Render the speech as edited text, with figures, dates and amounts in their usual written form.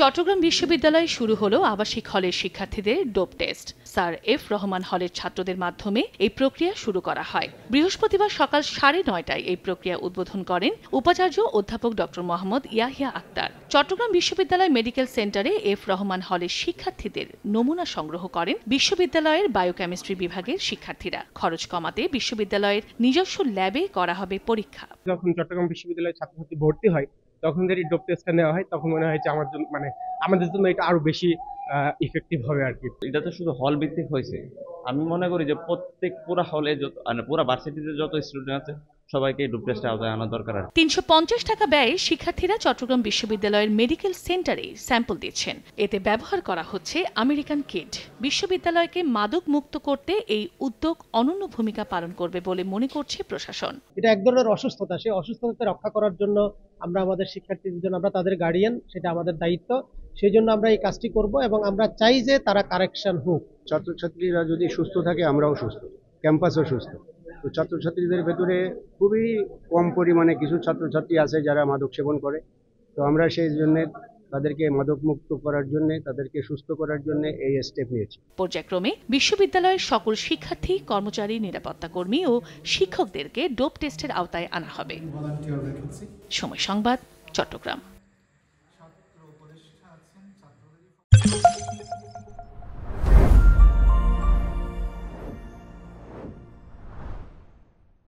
চট্টগ্রাম বিশ্ববিদ্যালয়ে শুরু হলো আবাসিক হলের শিক্ষার্থীদের dope test. Sir F Rahman হলের ছাত্রদের মাধ্যমে এই প্রক্রিয়া শুরু করা হয়। বৃহস্পতিবার সকাল 9:30টায় এই প্রক্রিয়া উদ্বোধন করেন উপাচার্য অধ্যাপক ড মোহাম্মদ ইয়াহিয়া আক্তার। চট্টগ্রাম বিশ্ববিদ্যালয় মেডিকেল সেন্টারে এফ রহমান হলের শিক্ষার্থীদের নমুনা সংগ্রহ করেন বিশ্ববিদ্যালয়ের বায়োকেমিস্ট্রি বিভাগের শিক্ষার্থীরা। খরচ কমাতে বিশ্ববিদ্যালয়ের নিজস্ব ল্যাবে করা হবে পরীক্ষা। যখন চট্টগ্রাম বিশ্ববিদ্যালয়ের ছাত্রছাত্রী ভর্তি হয় তখন যদি ডোপ টেস্টটা নেওয়া হয় তখন মনে হয় যে আমাদের জন্য এটা আরো বেশি ইফেক্টিভ হবে আর কি। এটা তো শুধু হল ভিত্তিক হয়েছে, আমি মনে করি যে প্রত্যেক পুরা হলে পুরা ভার্সিটিতে যত স্টুডেন্ট আছে সবাইকে ডোপ টেস্টে আওতায় আনা দরকার। 350 টাকা ব্যয়ে শিক্ষার্থীরা চট্টগ্রাম বিশ্ববিদ্যালয়ের মেডিকেল সেন্টারে স্যাম্পল দিচ্ছেন। এতে ব্যবহার করা হচ্ছে আমেরিকান কিট। বিশ্ববিদ্যালয়কে মাদক মুক্ত করতে এই উদ্যোগ অনন্য ভূমিকা পালন করবে বলে মনে করছে প্রশাসন। এটা এক ধরনের অসুস্থতা, সেই অসুস্থতা রক্ষা করার জন্য আমরা আমাদের শিক্ষার্থীদের জন্য, আমরা তাদের গার্ডিয়ান, সেটা আমাদের দায়িত্ব। সেই জন্য আমরা এই কাজটি করব এবং আমরা চাই যে তারা কারেকশন হোক। ছাত্রছাত্রীরা যদি সুস্থ থাকে আমরাও সুস্থ, ক্যাম্পাসও সুস্থ। তো ছাত্রছাত্রীদের ভেতরে খুবই কম পরিমাণে কিছু ছাত্রছাত্রী আছে যারা মাদক সেবন করে। তো আমরা সেই জন্য তাদেরকে মাদক মুক্ত করার জন্য, তাদেরকে সুস্থ করার জন্য এই স্টেপ নিয়েছি। পর্যায়ক্রমে বিশ্ববিদ্যালয়ের সকল শিক্ষার্থী, কর্মচারী, নিরাপত্তা কর্মী ও শিক্ষকদেরকে ডোপ টেস্টের আওতায় আনা হবে। সময় সংবাদ, চট্টগ্রাম।